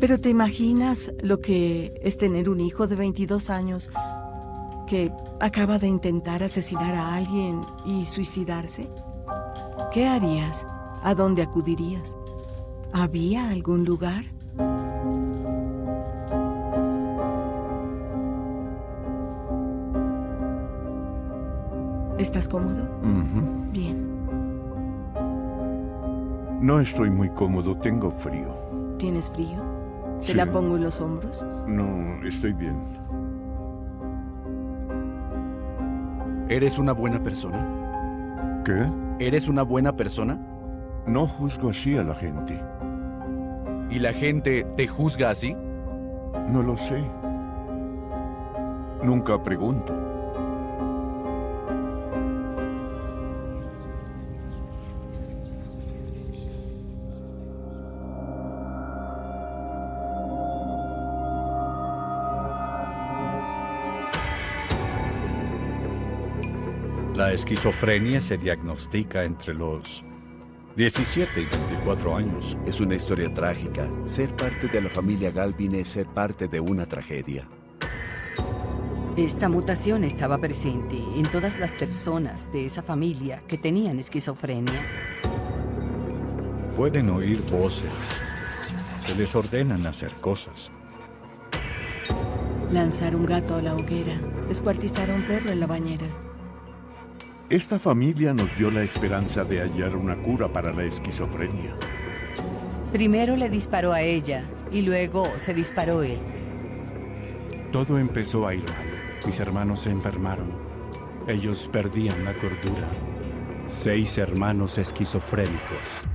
Pero ¿te imaginas lo que es tener un hijo de 22 años que acaba de intentar asesinar a alguien y suicidarse? ¿Qué harías? ¿A dónde acudirías? ¿Había algún lugar? ¿Estás cómodo? Ujú. Bien. No estoy muy cómodo, tengo frío. ¿Tienes frío? ¿Te Sí. la pongo en los hombros? No, estoy bien. ¿Eres una buena persona? ¿Qué? ¿Eres una buena persona? No juzgo así a la gente. ¿Y la gente te juzga así? No lo sé. Nunca pregunto. La esquizofrenia se diagnostica entre los 17 y 24 años. Es una historia trágica. Ser parte de la familia Galvin es ser parte de una tragedia. Esta mutación estaba presente en todas las personas de esa familia que tenían esquizofrenia. Pueden oír voces que les ordenan hacer cosas. Lanzar un gato a la hoguera. Descuartizar a un perro en la bañera. Esta familia nos dio la esperanza de hallar una cura para la esquizofrenia. Primero le disparó a ella y luego se disparó él. Todo empezó a ir mal. Mis hermanos se enfermaron. Ellos perdían la cordura. 6 hermanos esquizofrénicos.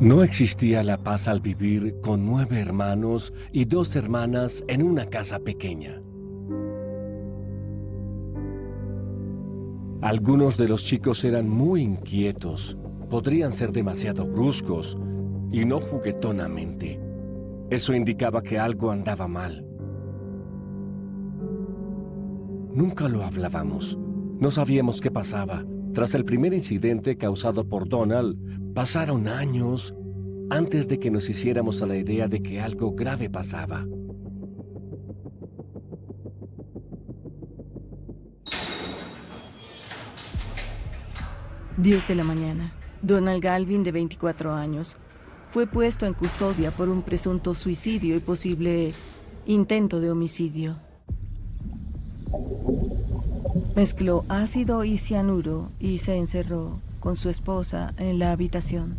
No existía la paz al vivir con 9 hermanos y 2 hermanas en una casa pequeña. Algunos de los chicos eran muy inquietos, podrían ser demasiado bruscos y no juguetonamente. Eso indicaba que algo andaba mal. Nunca lo hablábamos, no sabíamos qué pasaba. Tras el primer incidente causado por Donald, pasaron años antes de que nos hiciéramos a la idea de que algo grave pasaba. Diez de la mañana. Donald Galvin, de 24 años, fue puesto en custodia por un presunto suicidio y posible intento de homicidio. Mezcló ácido y cianuro y se encerró con su esposa en la habitación.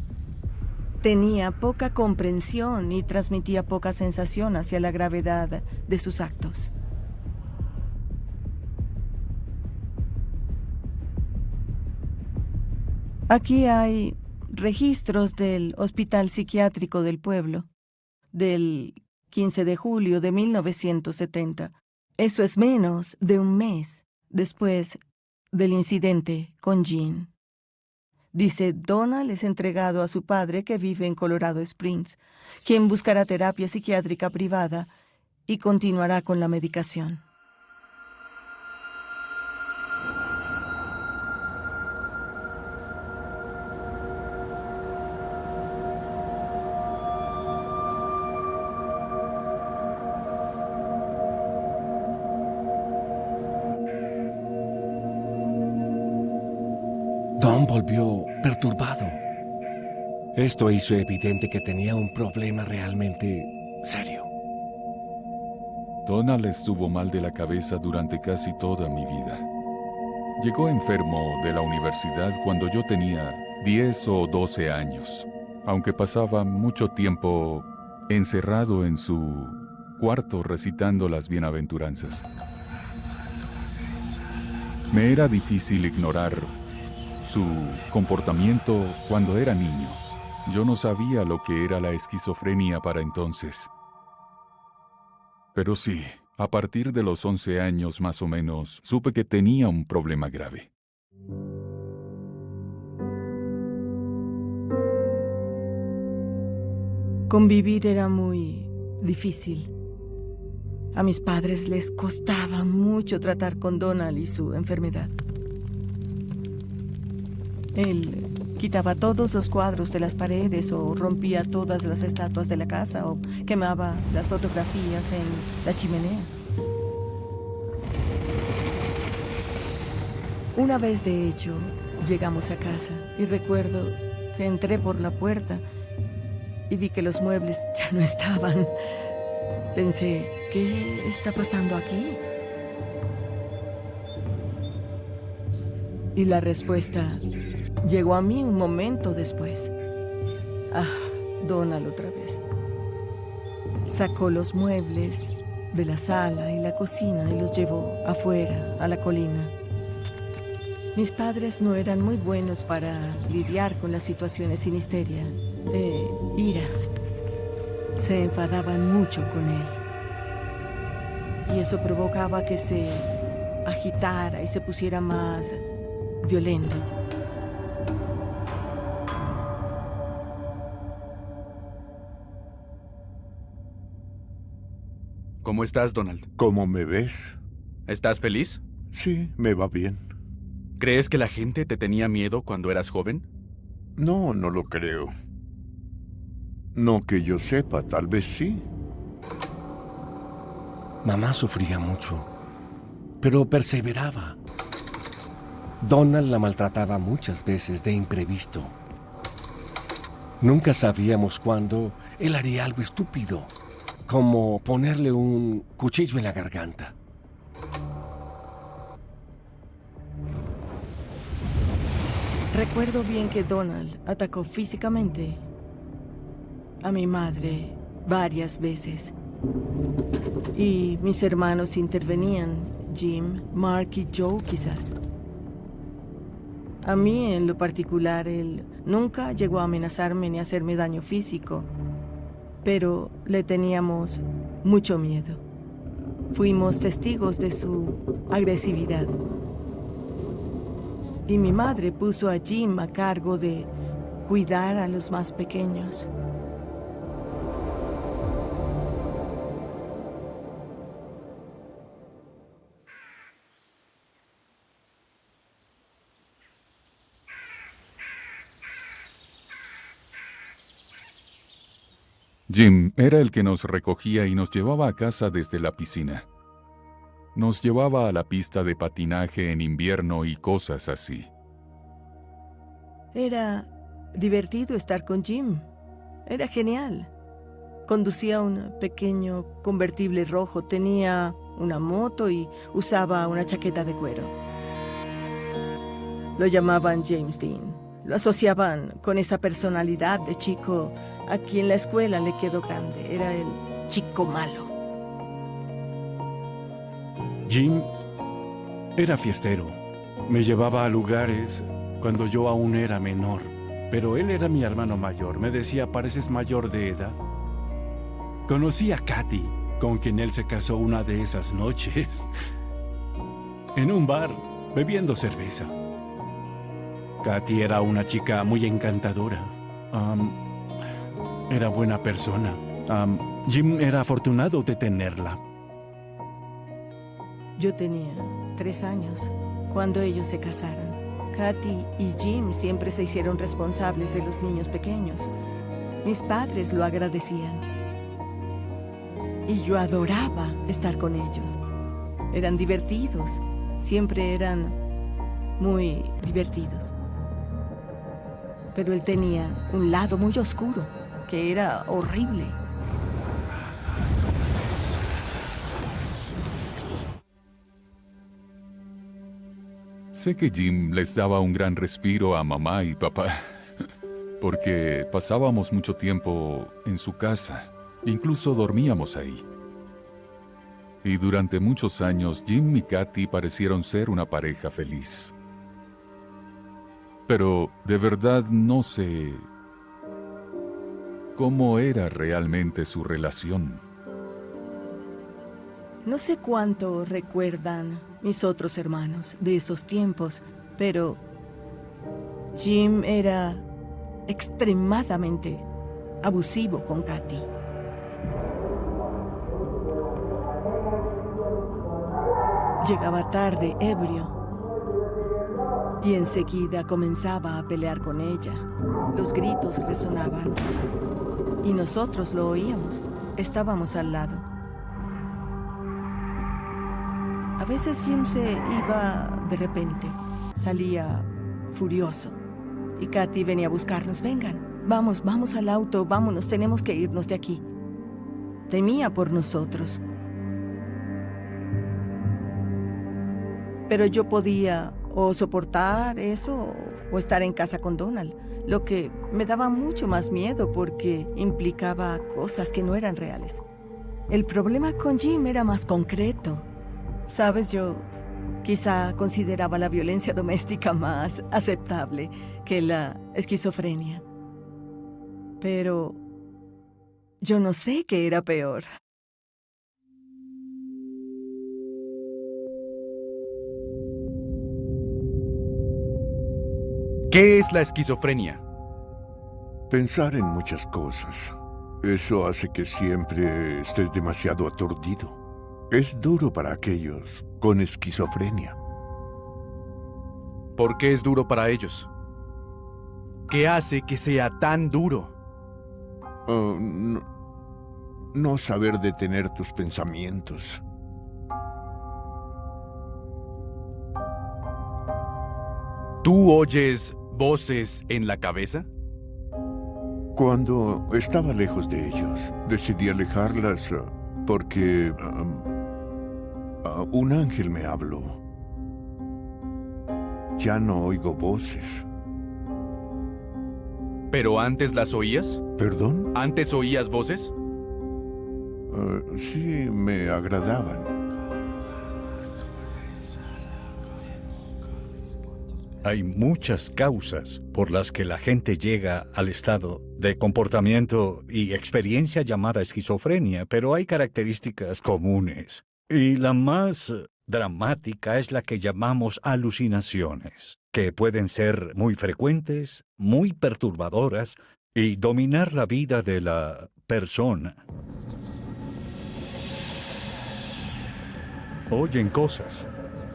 Tenía poca comprensión y transmitía poca sensación hacia la gravedad de sus actos. Aquí hay registros del Hospital Psiquiátrico del Pueblo, del 15 de julio de 1970. Eso es menos de un mes después del incidente con Jean. Dice, Donald es entregado a su padre que vive en Colorado Springs, quien buscará terapia psiquiátrica privada y continuará con la medicación. Don volvió perturbado. Esto hizo evidente que tenía un problema realmente serio. Donald estuvo mal de la cabeza durante casi toda mi vida. Llegó enfermo de la universidad cuando yo tenía 10 o 12 años, aunque pasaba mucho tiempo encerrado en su cuarto recitando las bienaventuranzas. Me era difícil ignorar su comportamiento cuando era niño. Yo no sabía lo que era la esquizofrenia para entonces. Pero sí, a partir de los 11 años más o menos, supe que tenía un problema grave. Convivir era muy difícil. A mis padres les costaba mucho tratar con Donald y su enfermedad. Él quitaba todos los cuadros de las paredes o rompía todas las estatuas de la casa o quemaba las fotografías en la chimenea. Una vez, de hecho, llegamos a casa y recuerdo que entré por la puerta y vi que los muebles ya no estaban. Pensé, ¿qué está pasando aquí? Y la respuesta llegó a mí un momento después. Donald otra vez. Sacó los muebles de la sala y la cocina y los llevó afuera, a la colina. Mis padres no eran muy buenos para lidiar con las situaciones sin histeria, ira. Se enfadaban mucho con él. Y eso provocaba que se agitara y se pusiera más violento. ¿Cómo estás, Donald? ¿Cómo me ves? ¿Estás feliz? Sí, me va bien. ¿Crees que la gente te tenía miedo cuando eras joven? No, no lo creo. No que yo sepa, tal vez sí. Mamá sufría mucho, pero perseveraba. Donald la maltrataba muchas veces de imprevisto. Nunca sabíamos cuándo él haría algo estúpido, como ponerle un cuchillo en la garganta. Recuerdo bien que Donald atacó físicamente a mi madre varias veces. Y mis hermanos intervenían, Jim, Mark y Joe quizás. A mí, en lo particular, él nunca llegó a amenazarme ni a hacerme daño físico, pero le teníamos mucho miedo. Fuimos testigos de su agresividad. Y mi madre puso a Jim a cargo de cuidar a los más pequeños. Jim era el que nos recogía y nos llevaba a casa desde la piscina. Nos llevaba a la pista de patinaje en invierno y cosas así. Era divertido estar con Jim. Era genial. Conducía un pequeño convertible rojo, tenía una moto y usaba una chaqueta de cuero. Lo llamaban James Dean. Lo asociaban con esa personalidad de chico a quien la escuela le quedó grande. Era el chico malo. Jim era fiestero. Me llevaba a lugares cuando yo aún era menor. Pero él era mi hermano mayor. Me decía, pareces mayor de edad. Conocí a Katy, con quien él se casó una de esas noches. En un bar, bebiendo cerveza. Katy era una chica muy encantadora. Era buena persona. Jim era afortunado de tenerla. Yo tenía 3 años cuando ellos se casaron. Katy y Jim siempre se hicieron responsables de los niños pequeños. Mis padres lo agradecían. Y yo adoraba estar con ellos. Eran divertidos. Siempre eran muy divertidos. Pero él tenía un lado muy oscuro, que era horrible. Sé que Jim les daba un gran respiro a mamá y papá, porque pasábamos mucho tiempo en su casa, incluso dormíamos ahí. Y durante muchos años, Jim y Katy parecieron ser una pareja feliz. Pero de verdad no sé cómo era realmente su relación. No sé cuánto recuerdan mis otros hermanos de esos tiempos, pero Jim era extremadamente abusivo con Katy. Llegaba tarde, ebrio, y enseguida comenzaba a pelear con ella. Los gritos resonaban, y nosotros lo oíamos. Estábamos al lado. A veces Jim se iba de repente, salía furioso, y Katy venía a buscarnos. Vengan, vamos al auto, vámonos, tenemos que irnos de aquí. Temía por nosotros. Pero yo podía o soportar eso o estar en casa con Donald, lo que me daba mucho más miedo porque implicaba cosas que no eran reales. El problema con Jim era más concreto. Sabes, yo quizá consideraba la violencia doméstica más aceptable que la esquizofrenia. Pero yo no sé qué era peor. ¿Qué es la esquizofrenia? Pensar en muchas cosas. Eso hace que siempre estés demasiado aturdido. Es duro para aquellos con esquizofrenia. ¿Por qué es duro para ellos? ¿Qué hace que sea tan duro? No saber detener tus pensamientos. ¿Tú oyes voces en la cabeza? Cuando estaba lejos de ellos, decidí alejarlas porque un ángel me habló. Ya no oigo voces. ¿Pero antes las oías? ¿Perdón? ¿Antes oías voces? Sí, me agradaban. Hay muchas causas por las que la gente llega al estado de comportamiento y experiencia llamada esquizofrenia, pero hay características comunes. Y la más dramática es la que llamamos alucinaciones, que pueden ser muy frecuentes, muy perturbadoras y dominar la vida de la persona. Oyen cosas.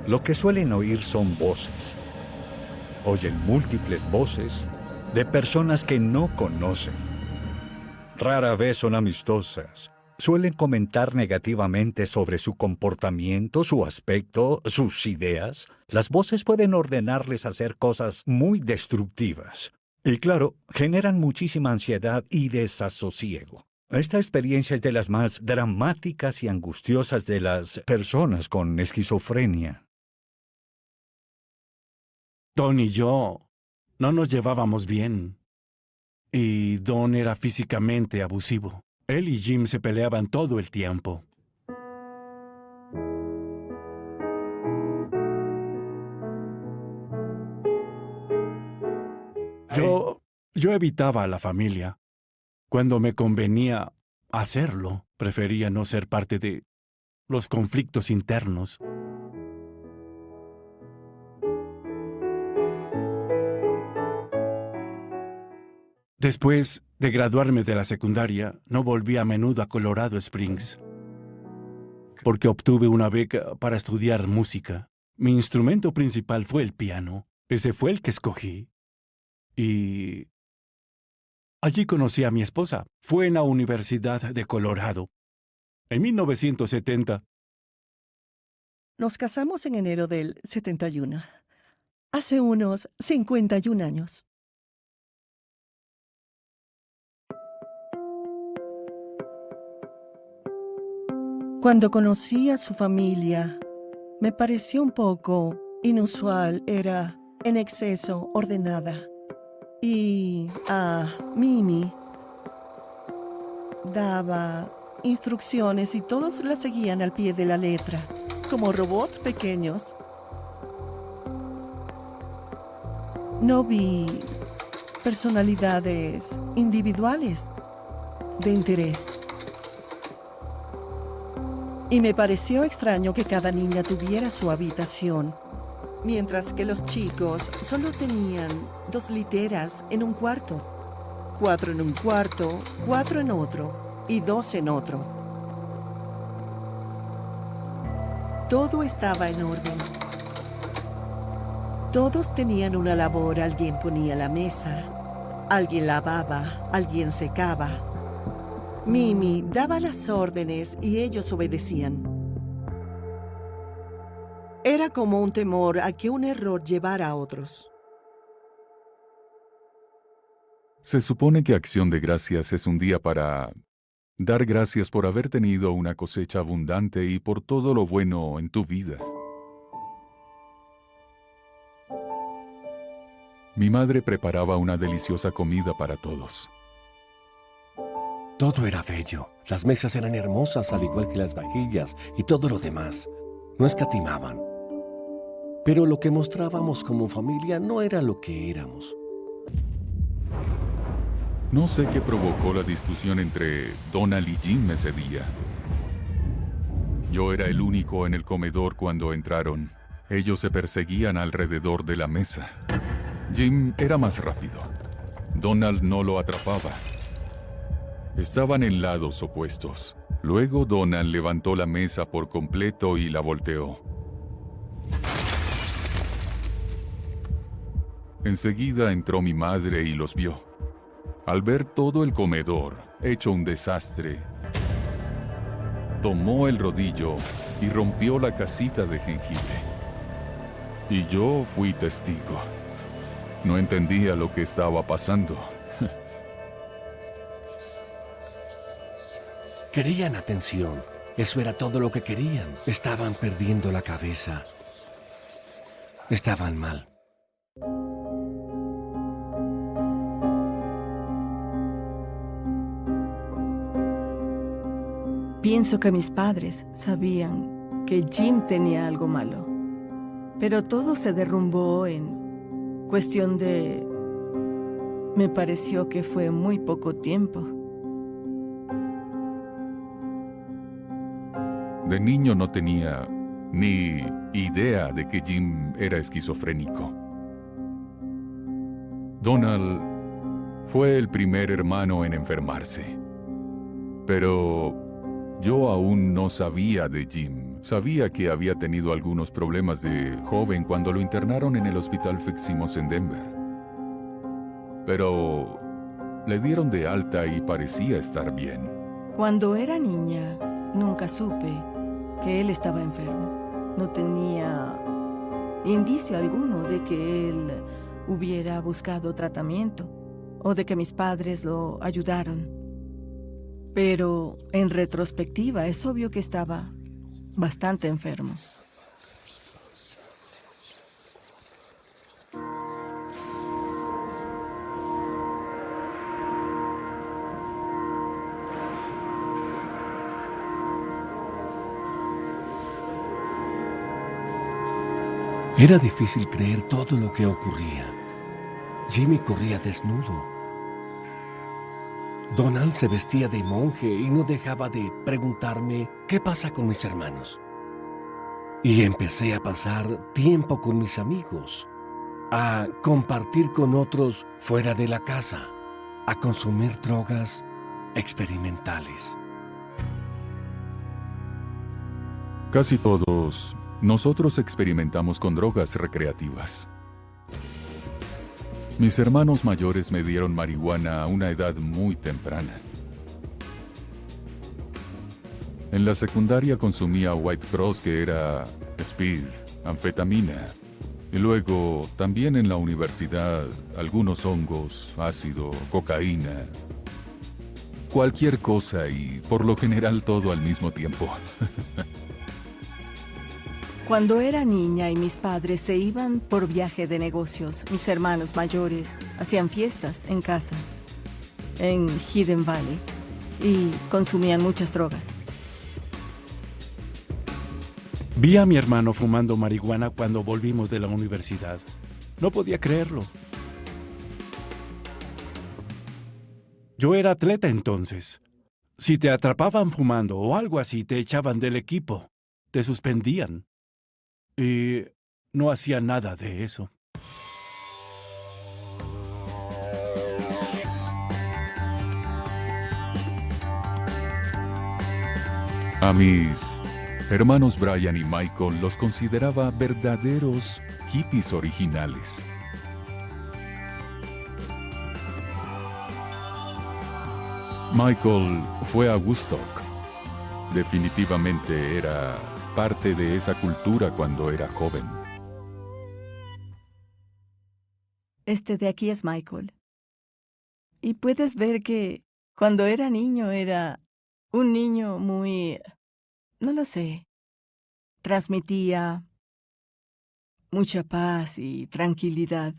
Lo que suelen oír son voces. Oyen múltiples voces de personas que no conocen. Rara vez son amistosas. Suelen comentar negativamente sobre su comportamiento, su aspecto, sus ideas. Las voces pueden ordenarles hacer cosas muy destructivas. Y claro, generan muchísima ansiedad y desasosiego. Esta experiencia es de las más dramáticas y angustiosas de las personas con esquizofrenia. Don y yo no nos llevábamos bien. Y Don era físicamente abusivo. Él y Jim se peleaban todo el tiempo. Yo evitaba a la familia. Cuando me convenía hacerlo, prefería no ser parte de los conflictos internos. Después de graduarme de la secundaria, no volví a menudo a Colorado Springs, porque obtuve una beca para estudiar música. Mi instrumento principal fue el piano. Ese fue el que escogí. Y allí conocí a mi esposa. Fue en la Universidad de Colorado, en 1970. Nos casamos en enero del 71, hace unos 51 años. Cuando conocí a su familia, me pareció un poco inusual. Era en exceso ordenada. Y a Mimi daba instrucciones y todos las seguían al pie de la letra, como robots pequeños. No vi personalidades individuales de interés. Y me pareció extraño que cada niña tuviera su habitación, mientras que los chicos solo tenían 2 literas en un cuarto. 4 en un cuarto, 4 en otro y 2 en otro. Todo estaba en orden. Todos tenían una labor. Alguien ponía la mesa, alguien lavaba, alguien secaba. Mimi daba las órdenes y ellos obedecían. Era como un temor a que un error llevara a otros. Se supone que Acción de Gracias es un día para dar gracias por haber tenido una cosecha abundante y por todo lo bueno en tu vida. Mi madre preparaba una deliciosa comida para todos. Todo era bello. Las mesas eran hermosas, al igual que las vajillas y todo lo demás. No escatimaban. Pero lo que mostrábamos como familia no era lo que éramos. No sé qué provocó la discusión entre Donald y Jim ese día. Yo era el único en el comedor cuando entraron. Ellos se perseguían alrededor de la mesa. Jim era más rápido. Donald no lo atrapaba. Estaban en lados opuestos. Luego Donald levantó la mesa por completo y la volteó. Enseguida entró mi madre y los vio. Al ver todo el comedor hecho un desastre, tomó el rodillo y rompió la casita de jengibre. Y yo fui testigo. No entendía lo que estaba pasando. Querían atención. Eso era todo lo que querían. Estaban perdiendo la cabeza. Estaban mal. Pienso que mis padres sabían que Jim tenía algo malo, pero todo se derrumbó en cuestión de... Me pareció que fue muy poco tiempo. De niño no tenía ni idea de que Jim era esquizofrénico. Donald fue el primer hermano en enfermarse. Pero yo aún no sabía de Jim. Sabía que había tenido algunos problemas de joven cuando lo internaron en el Hospital Fitzsimmons en Denver. Pero le dieron de alta y parecía estar bien. Cuando era niña, nunca supe que él estaba enfermo. No tenía indicio alguno de que él hubiera buscado tratamiento o de que mis padres lo ayudaron. Pero en retrospectiva es obvio que estaba bastante enfermo. Era difícil creer todo lo que ocurría. Jimmy corría desnudo. Donald se vestía de monje y no dejaba de preguntarme qué pasa con mis hermanos. Y empecé a pasar tiempo con mis amigos, a compartir con otros fuera de la casa, a consumir drogas experimentales. Casi todos nosotros experimentamos con drogas recreativas. Mis hermanos mayores me dieron marihuana a una edad muy temprana. En la secundaria consumía White Cross, que era speed, anfetamina. Y luego, también en la universidad, algunos hongos, ácido, cocaína. Cualquier cosa y, por lo general, todo al mismo tiempo. Cuando era niña y mis padres se iban por viaje de negocios, mis hermanos mayores hacían fiestas en casa, en Hidden Valley, y consumían muchas drogas. Vi a mi hermano fumando marihuana cuando volvimos de la universidad. No podía creerlo. Yo era atleta entonces. Si te atrapaban fumando o algo así, te echaban del equipo, te suspendían. Y no hacía nada de eso. A mis hermanos Brian y Michael los consideraba verdaderos hippies originales. Michael fue a Woodstock. Definitivamente era parte de esa cultura cuando era joven. Este de aquí es Michael. Y puedes ver que cuando era niño era un niño muy, no lo sé, transmitía mucha paz y tranquilidad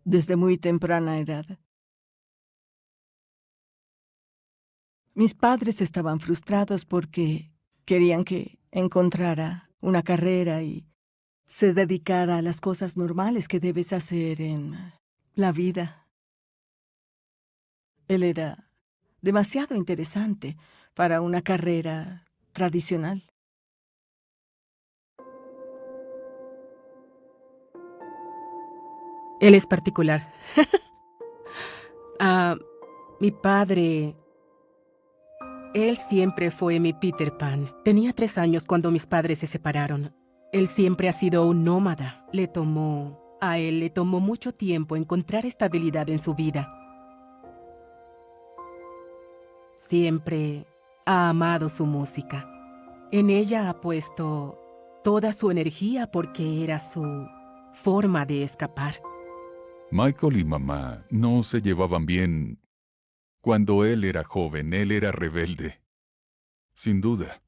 desde muy temprana edad. Mis padres estaban frustrados porque querían que encontrara una carrera y se dedicara a las cosas normales que debes hacer en la vida. Él era demasiado interesante para una carrera tradicional. Él es particular. Mi padre, él siempre fue mi Peter Pan. Tenía 3 años cuando mis padres se separaron. Él siempre ha sido un nómada. A él le tomó mucho tiempo encontrar estabilidad en su vida. Siempre ha amado su música. En ella ha puesto toda su energía porque era su forma de escapar. Michael y mamá no se llevaban bien. Cuando él era joven, él era rebelde. Sin duda.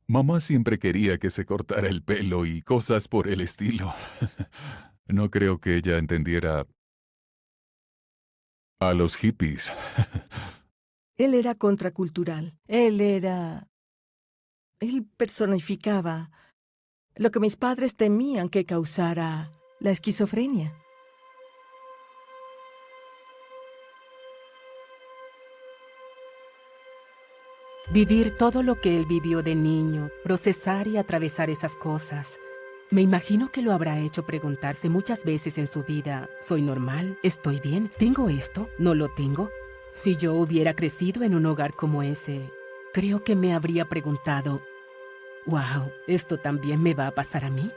Mamá siempre quería que se cortara el pelo y cosas por el estilo. No creo que ella entendiera a los hippies. Él era contracultural. Él personificaba lo que mis padres temían que causara la esquizofrenia. Vivir todo lo que él vivió de niño, procesar y atravesar esas cosas. Me imagino que lo habrá hecho preguntarse muchas veces en su vida, ¿soy normal? ¿Estoy bien? ¿Tengo esto? ¿No lo tengo? Si yo hubiera crecido en un hogar como ese, creo que me habría preguntado, wow, ¿esto también me va a pasar a mí?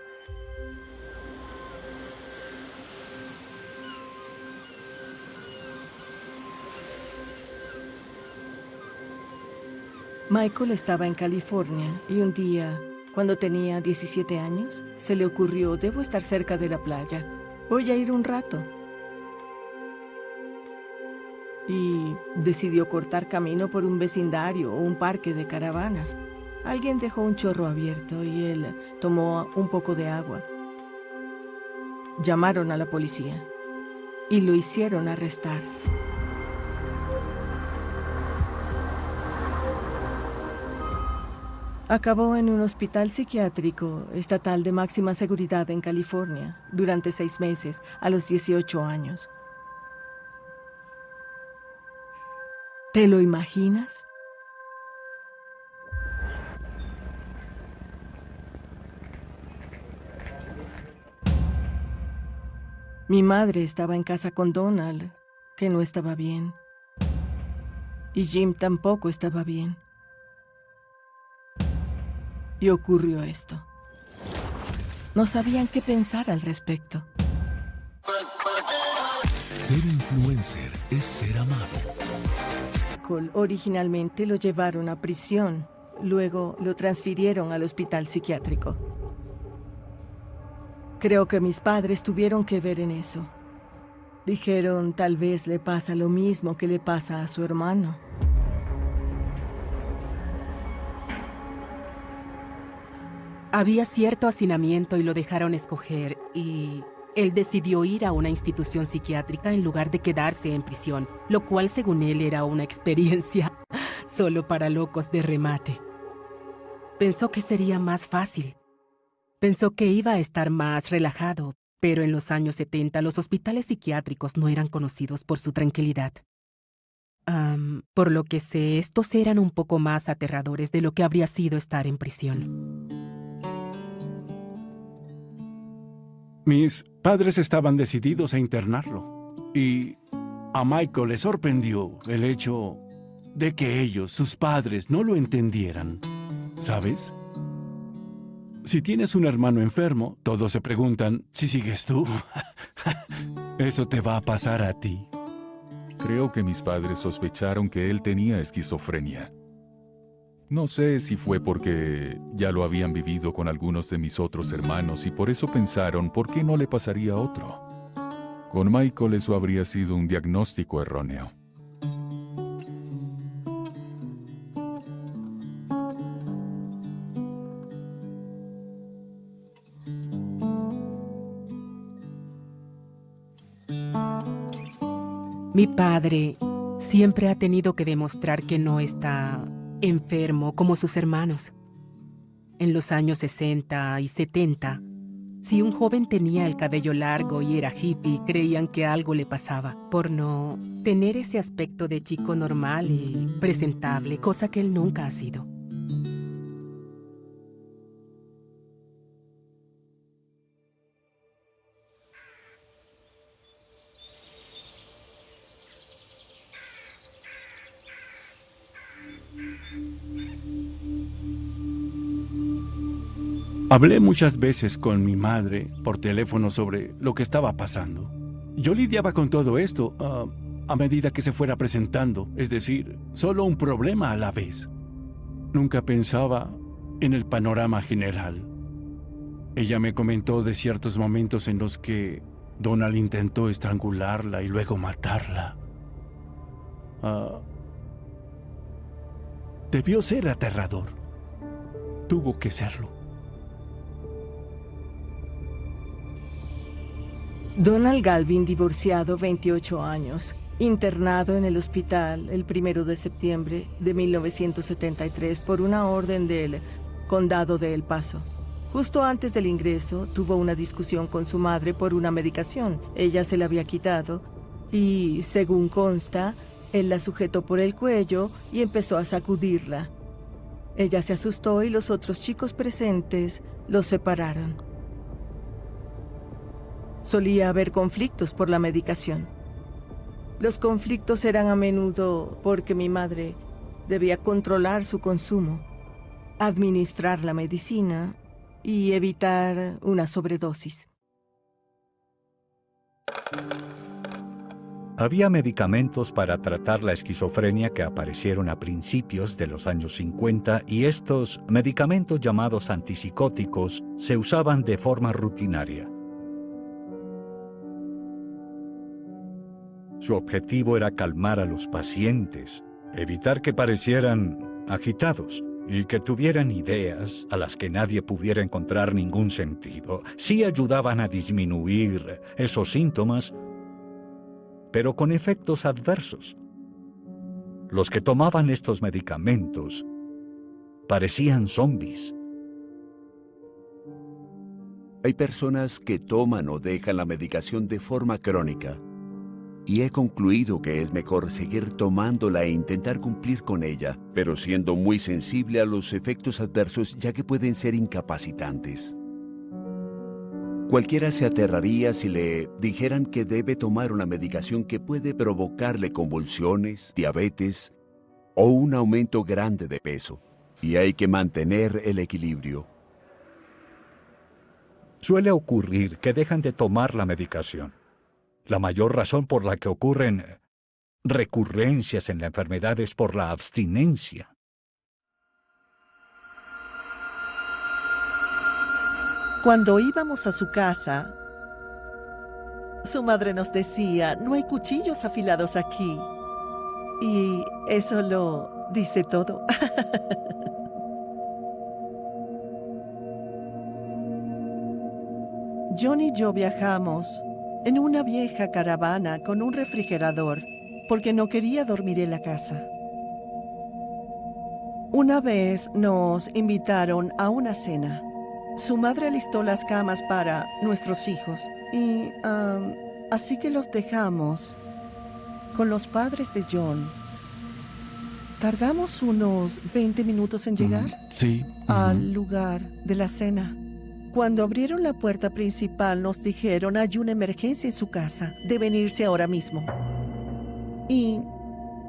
Michael estaba en California y un día, cuando tenía 17 años, se le ocurrió, debo estar cerca de la playa, voy a ir un rato. Y decidió cortar camino por un vecindario o un parque de caravanas. Alguien dejó un chorro abierto y él tomó un poco de agua. Llamaron a la policía y lo hicieron arrestar. Acabó en un hospital psiquiátrico estatal de máxima seguridad en California durante 6 meses, a los 18 años. ¿Te lo imaginas? Mi madre estaba en casa con Donald, que no estaba bien. Y Jim tampoco estaba bien. Y ocurrió esto. No sabían qué pensar al respecto. Ser influencer es ser amado. Originalmente lo llevaron a prisión, luego lo transfirieron al hospital psiquiátrico. Creo que mis padres tuvieron que ver en eso. Dijeron, tal vez le pasa lo mismo que le pasa a su hermano. Había cierto hacinamiento y lo dejaron escoger, y él decidió ir a una institución psiquiátrica en lugar de quedarse en prisión, lo cual según él era una experiencia solo para locos de remate. Pensó que sería más fácil. Pensó que iba a estar más relajado, pero en los años 70 los hospitales psiquiátricos no eran conocidos por su tranquilidad. Por lo que sé, estos eran un poco más aterradores de lo que habría sido estar en prisión. Mis padres estaban decididos a internarlo. Y a Michael le sorprendió el hecho de que ellos, sus padres, no lo entendieran. ¿Sabes? Si tienes un hermano enfermo, todos se preguntan si sigues tú. Eso te va a pasar a ti. Creo que mis padres sospecharon que él tenía esquizofrenia. No sé si fue porque ya lo habían vivido con algunos de mis otros hermanos y por eso pensaron por qué no le pasaría a otro. Con Michael eso habría sido un diagnóstico erróneo. Mi padre siempre ha tenido que demostrar que no está enfermo como sus hermanos. En los años 60 y 70, si un joven tenía el cabello largo y era hippie, creían que algo le pasaba por no tener ese aspecto de chico normal y presentable, cosa que él nunca ha sido. Hablé muchas veces con mi madre por teléfono sobre lo que estaba pasando. Yo lidiaba con todo esto a medida que se fuera presentando, es decir, solo un problema a la vez. Nunca pensaba en el panorama general. Ella me comentó de ciertos momentos en los que Donald intentó estrangularla y luego matarla. Debió ser aterrador. Tuvo que serlo. Donald Galvin, divorciado, 28 años, internado en el hospital el 1 de septiembre de 1973 por una orden del condado de El Paso. Justo antes del ingreso, tuvo una discusión con su madre por una medicación. Ella se la había quitado y, según consta, él la sujetó por el cuello y empezó a sacudirla. Ella se asustó y los otros chicos presentes los separaron. Solía haber conflictos por la medicación. Los conflictos eran a menudo porque mi madre debía controlar su consumo, administrar la medicina y evitar una sobredosis. Había medicamentos para tratar la esquizofrenia que aparecieron a principios de los años 50 y estos medicamentos llamados antipsicóticos se usaban de forma rutinaria. Su objetivo era calmar a los pacientes, evitar que parecieran agitados y que tuvieran ideas a las que nadie pudiera encontrar ningún sentido. Sí ayudaban a disminuir esos síntomas, pero con efectos adversos. Los que tomaban estos medicamentos parecían zombies. Hay personas que toman o dejan la medicación de forma crónica. Y he concluido que es mejor seguir tomándola e intentar cumplir con ella, pero siendo muy sensible a los efectos adversos ya que pueden ser incapacitantes. Cualquiera se aterraría si le dijeran que debe tomar una medicación que puede provocarle convulsiones, diabetes o un aumento grande de peso. Y hay que mantener el equilibrio. Suele ocurrir que dejan de tomar la medicación. La mayor razón por la que ocurren recurrencias en la enfermedad es por la abstinencia. Cuando íbamos a su casa, su madre nos decía, no hay cuchillos afilados aquí. Y eso lo dice todo. John y yo viajamos en una vieja caravana con un refrigerador, porque no quería dormir en la casa. Una vez nos invitaron a una cena. Su madre alistó las camas para nuestros hijos y así que los dejamos con los padres de John. Tardamos unos 20 minutos en llegar al lugar de la cena. Cuando abrieron la puerta principal nos dijeron, hay una emergencia en su casa, deben irse ahora mismo. Y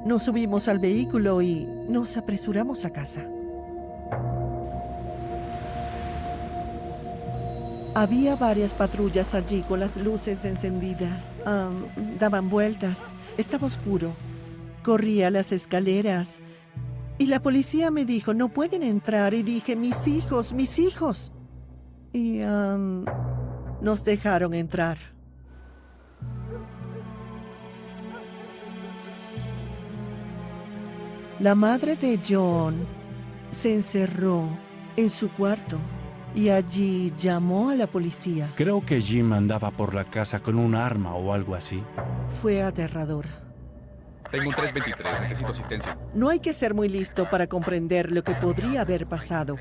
Nos subimos al vehículo y nos apresuramos a casa. Había varias patrullas allí con las luces encendidas. Daban vueltas. Estaba oscuro. Corrí a las escaleras y la policía me dijo, no pueden entrar. Y dije, mis hijos, mis hijos. Y nos dejaron entrar. La madre de John se encerró en su cuarto y allí llamó a la policía. Creo que Jim andaba por la casa con un arma o algo así. Fue aterrador. Tengo un 323, necesito asistencia. No hay que ser muy listo para comprender lo que podría haber pasado.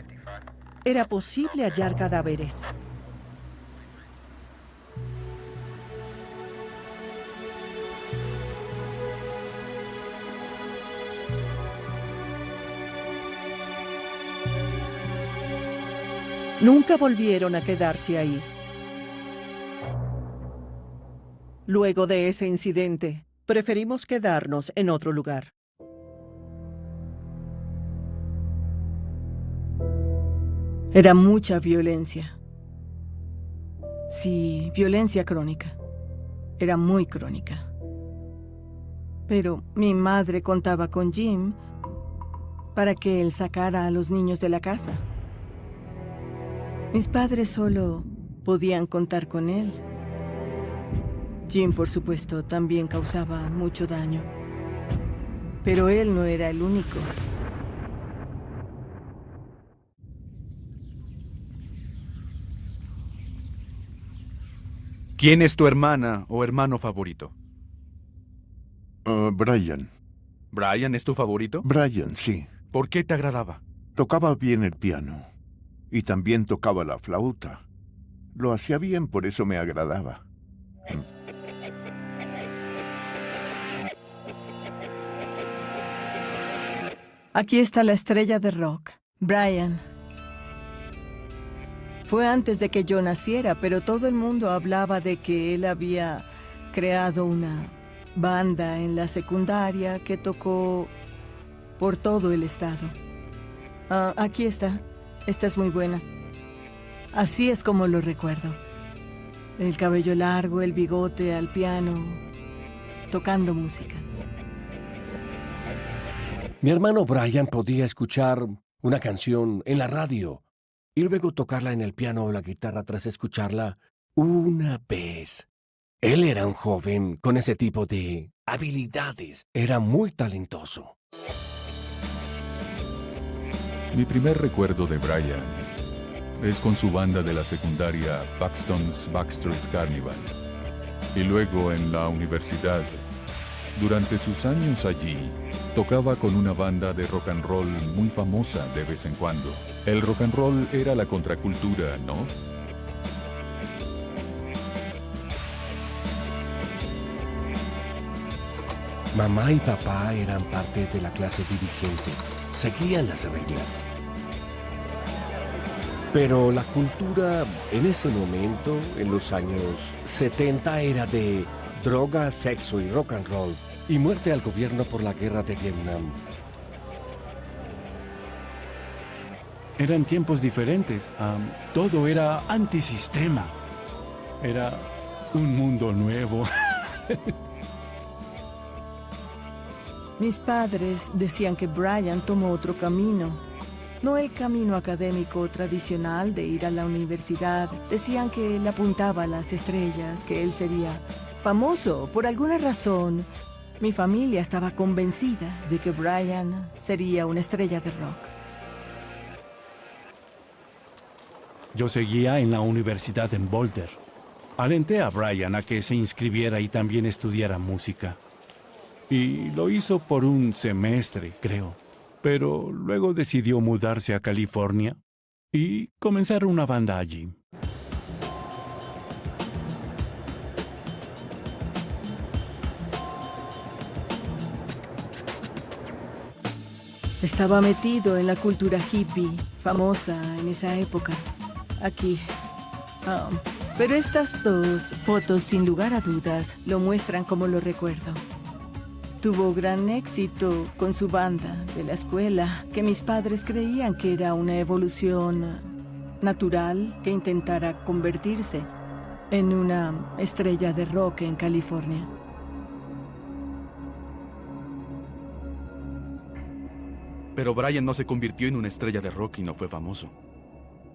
Era posible hallar cadáveres. Nunca volvieron a quedarse ahí. Luego de ese incidente, preferimos quedarnos en otro lugar. Era mucha violencia. Sí, violencia crónica. Era muy crónica. Pero mi madre contaba con Jim para que él sacara a los niños de la casa. Mis padres solo podían contar con él. Jim, por supuesto, también causaba mucho daño. Pero él no era el único. ¿Quién es tu hermana o hermano favorito? Brian. ¿Brian es tu favorito? Brian, sí. ¿Por qué te agradaba? Tocaba bien el piano. Y también tocaba la flauta. Lo hacía bien, por eso me agradaba. Aquí está la estrella de rock, Brian. Fue antes de que yo naciera, pero todo el mundo hablaba de que él había creado una banda en la secundaria que tocó por todo el estado. Aquí está. Esta es muy buena. Así es como lo recuerdo. El cabello largo, el bigote al piano, tocando música. Mi hermano Brian podía escuchar una canción en la radio y luego tocarla en el piano o la guitarra tras escucharla una vez. Él era un joven con ese tipo de habilidades. Era muy talentoso. Mi primer recuerdo de Brian es con su banda de la secundaria Paxton's Backstreet Carnival. Y luego en la universidad. Durante sus años allí, tocaba con una banda de rock and roll muy famosa de vez en cuando. El rock and roll era la contracultura, ¿no? Mamá y papá eran parte de la clase dirigente. Seguían las reglas. Pero la cultura en ese momento, en los años 70, era de droga, sexo y rock and roll, y muerte al gobierno por la guerra de Vietnam. Eran tiempos diferentes. Todo era antisistema. Era un mundo nuevo. Mis padres decían que Brian tomó otro camino. No el camino académico tradicional de ir a la universidad. Decían que él apuntaba a las estrellas, que él sería famoso. Por alguna razón, mi familia estaba convencida de que Brian sería una estrella de rock. Yo seguía en la universidad en Boulder. Alenté a Brian a que se inscribiera y también estudiara música. Y lo hizo por un semestre, creo. Pero luego decidió mudarse a California y comenzar una banda allí. Estaba metido en la cultura hippie, famosa en esa época. Aquí. Pero estas dos fotos, sin lugar a dudas, lo muestran como lo recuerdo. Tuvo gran éxito con su banda de la escuela, que mis padres creían que era una evolución natural que intentara convertirse en una estrella de rock en California. Pero Brian no se convirtió en una estrella de rock y no fue famoso.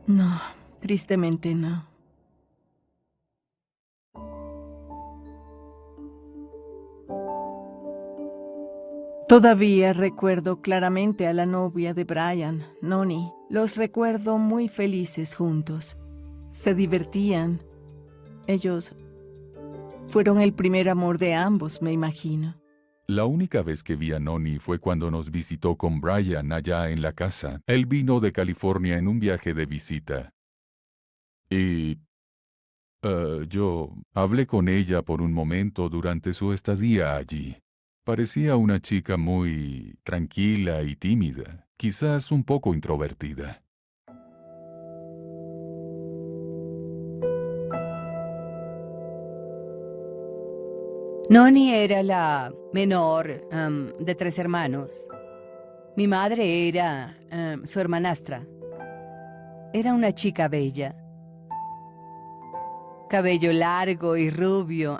No, tristemente no. Todavía recuerdo claramente a la novia de Brian, Noni. Los recuerdo muy felices juntos. Se divertían. Ellos fueron el primer amor de ambos, me imagino. La única vez que vi a Noni fue cuando nos visitó con Brian allá en la casa. Él vino de California en un viaje de visita. Y yo hablé con ella por un momento durante su estadía allí. Parecía una chica muy tranquila y tímida, quizás un poco introvertida. Noni era la menor de 3 hermanos. Mi madre era su hermanastra. Era una chica bella. Cabello largo y rubio.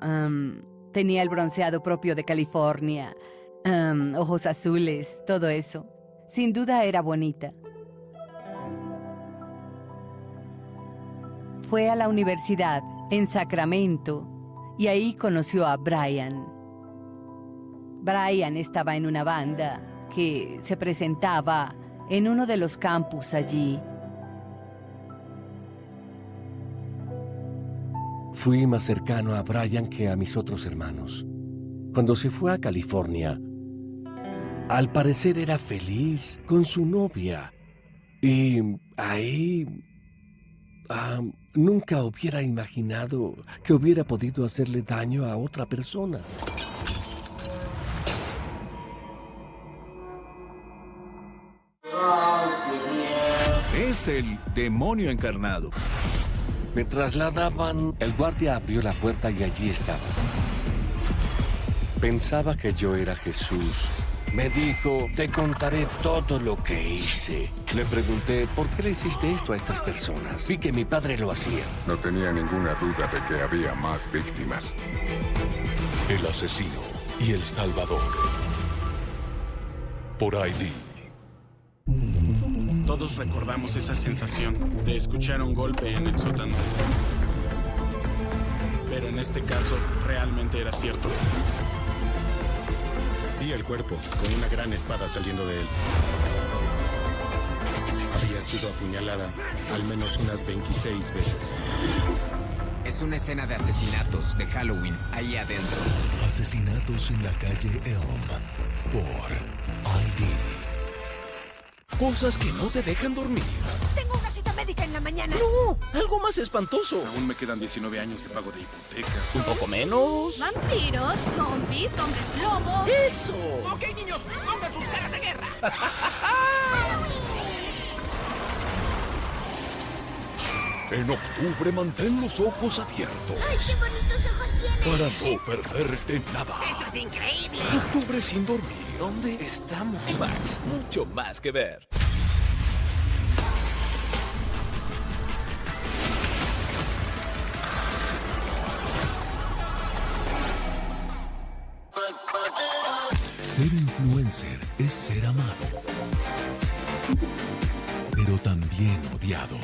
Tenía el bronceado propio de California. Ojos azules, todo eso. Sin duda era bonita. Fue a la universidad en Sacramento y ahí conoció a Brian. Brian estaba en una banda que se presentaba en uno de los campus allí. Fui más cercano a Brian que a mis otros hermanos. Cuando se fue a California, al parecer era feliz con su novia. Y ahí nunca hubiera imaginado que hubiera podido hacerle daño a otra persona. Es el demonio encarnado. Me trasladaban. El guardia abrió la puerta y allí estaba. Pensaba que yo era Jesús. Me dijo, te contaré todo lo que hice. Le pregunté, ¿por qué le hiciste esto a estas personas? Vi que mi padre lo hacía. No tenía ninguna duda de que había más víctimas. El asesino y el salvador. Por ID. Todos recordamos esa sensación de escuchar un golpe en el sótano. Pero en este caso, realmente era cierto. Vi el cuerpo con una gran espada saliendo de él. Había sido apuñalada al menos unas 26 veces. Es una escena de asesinatos de Halloween ahí adentro. Asesinatos en la calle Elm. Por ID. Cosas que no te dejan dormir. Tengo una cita médica en la mañana. No, algo más espantoso. Aún me quedan 19 años de pago de hipoteca. Un poco menos. Vampiros, zombies, hombres lobos. ¡Eso! Ok, niños, pongan sus caras de guerra. En octubre mantén los ojos abiertos. ¡Ay, qué bonitos ojos tienes! Para no perderte nada. ¡Esto es increíble! Octubre sin dormir. ¿Dónde estamos, Max? Mucho más que ver. Ser influencer es ser amado, pero también odiado.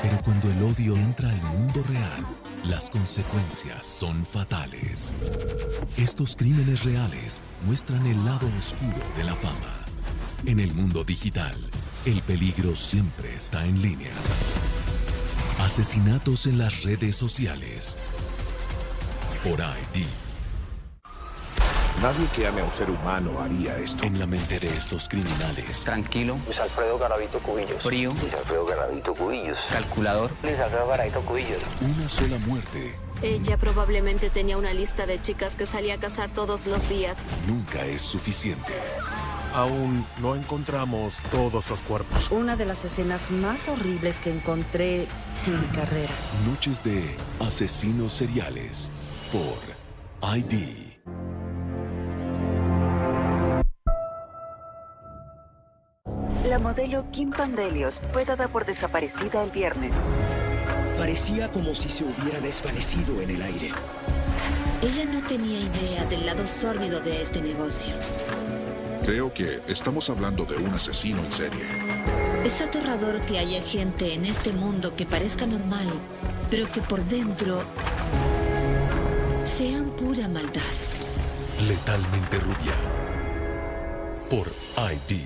Pero cuando el odio entra al mundo real, las consecuencias son fatales. Estos crímenes reales muestran el lado oscuro de la fama. En el mundo digital, el peligro siempre está en línea. Asesinatos en las redes sociales. Por ID. Nadie que ame a un ser humano haría esto. En la mente de estos criminales. Tranquilo. Luis Alfredo Garavito Cubillos. Frío. Luis Alfredo Garavito Cubillos. Calculador. Luis Alfredo Garavito Cubillos. Una sola muerte. Ella probablemente tenía una lista de chicas que salía a cazar todos los días. Nunca es suficiente. Aún no encontramos todos los cuerpos. Una de las escenas más horribles que encontré en mi carrera. Noches de asesinos seriales. Por ID. La modelo Kim Pandelios fue dada por desaparecida el viernes. Parecía como si se hubiera desvanecido en el aire. Ella no tenía idea del lado sórdido de este negocio. Creo que estamos hablando de un asesino en serie. Es aterrador que haya gente en este mundo que parezca normal, pero que por dentro sean pura maldad. Letalmente rubia. Por ID.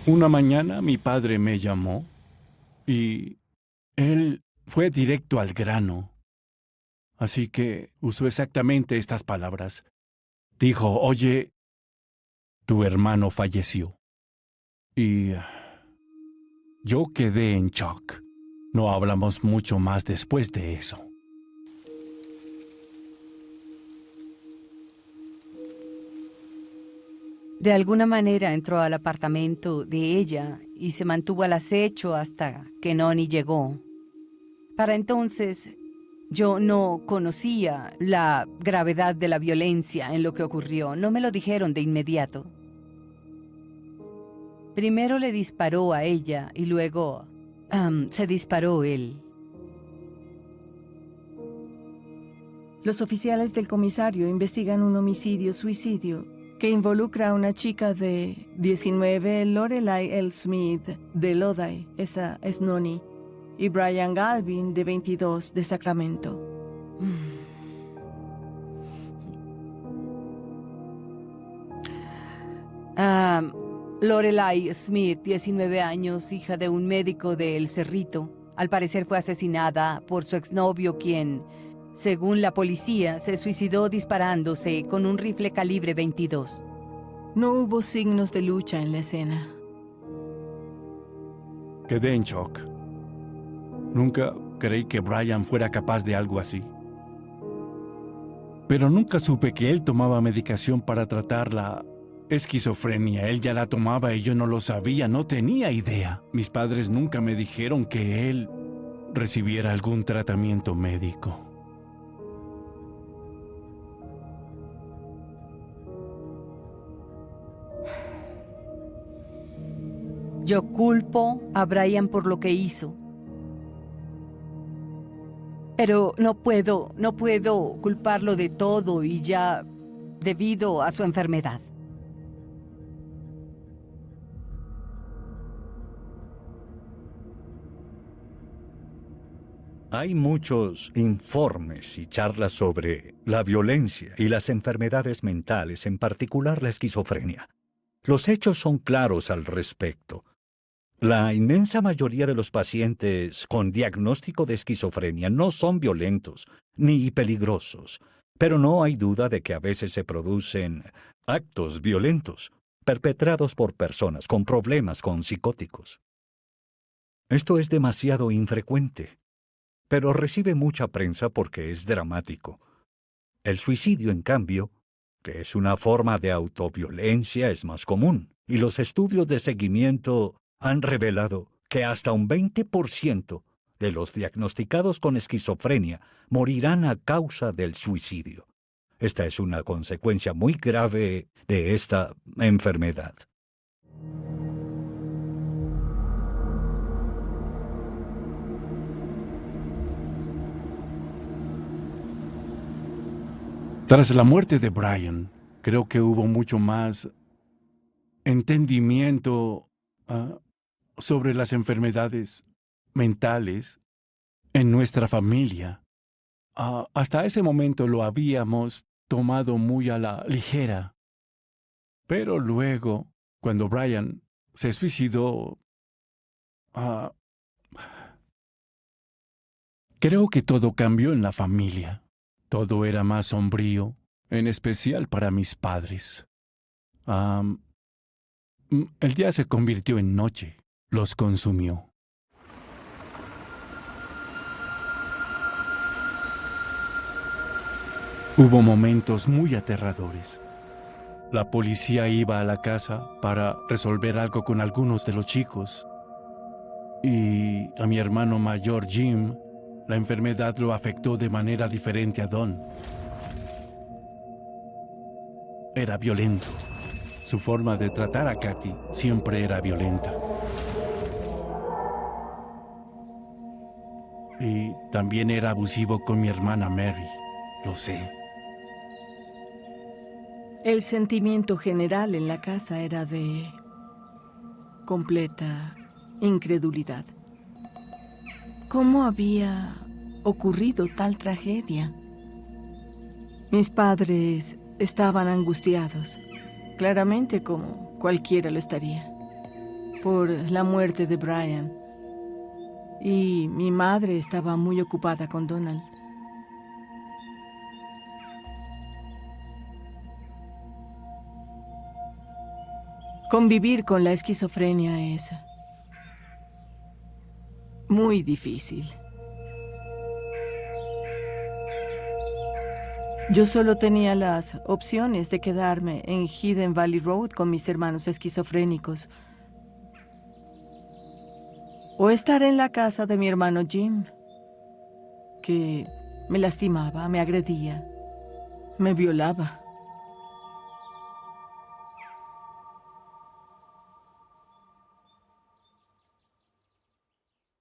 Una mañana mi padre me llamó y él fue directo al grano. Así que usó exactamente estas palabras. Dijo, oye, tu hermano falleció. Y yo quedé en shock. No hablamos mucho más después de eso. De alguna manera entró al apartamento de ella y se mantuvo al acecho hasta que Noni llegó. Para entonces, yo no conocía la gravedad de la violencia en lo que ocurrió. No me lo dijeron de inmediato. Primero le disparó a ella y luego se disparó él. Los oficiales del comisario investigan un homicidio-suicidio que involucra a una chica de 19, Lorelai L. Smith, de Lodi, esa es Noni, y Brian Galvin, de 22, de Sacramento. Lorelai Smith, 19 años, hija de un médico de El Cerrito. Al parecer fue asesinada por su exnovio, quien, según la policía, se suicidó disparándose con un rifle calibre 22. No hubo signos de lucha en la escena. Quedé en shock. Nunca creí que Brian fuera capaz de algo así. Pero nunca supe que él tomaba medicación para tratar la esquizofrenia. Él ya la tomaba y yo no lo sabía, no tenía idea. Mis padres nunca me dijeron que él recibiera algún tratamiento médico. Yo culpo a Brian por lo que hizo. Pero no puedo culparlo de todo y ya debido a su enfermedad. Hay muchos informes y charlas sobre la violencia y las enfermedades mentales, en particular la esquizofrenia. Los hechos son claros al respecto. La inmensa mayoría de los pacientes con diagnóstico de esquizofrenia no son violentos ni peligrosos, pero no hay duda de que a veces se producen actos violentos perpetrados por personas con problemas con psicóticos. Esto es demasiado infrecuente, pero recibe mucha prensa porque es dramático. El suicidio, en cambio, que es una forma de autoviolencia, es más común, y los estudios de seguimiento han revelado que hasta un 20% de los diagnosticados con esquizofrenia morirán a causa del suicidio. Esta es una consecuencia muy grave de esta enfermedad. Tras la muerte de Brian, creo que hubo mucho más entendimiento sobre las enfermedades mentales en nuestra familia. Hasta ese momento lo habíamos tomado muy a la ligera. Pero luego, cuando Brian se suicidó, creo que todo cambió en la familia. Todo era más sombrío, en especial para mis padres. El día se convirtió en noche. Los consumió. Hubo momentos muy aterradores. La policía iba a la casa para resolver algo con algunos de los chicos. Y a mi hermano mayor, Jim, la enfermedad lo afectó de manera diferente a Don. Era violento. Su forma de tratar a Katy siempre era violenta. Y también era abusivo con mi hermana Mary. Lo sé. El sentimiento general en la casa era de completa incredulidad. ¿Cómo había ocurrido tal tragedia? Mis padres estaban angustiados, claramente como cualquiera lo estaría, por la muerte de Brian. Y mi madre estaba muy ocupada con Donald. Convivir con la esquizofrenia es muy difícil. Yo solo tenía las opciones de quedarme en Hidden Valley Road con mis hermanos esquizofrénicos o estar en la casa de mi hermano Jim, que me lastimaba, me agredía, me violaba.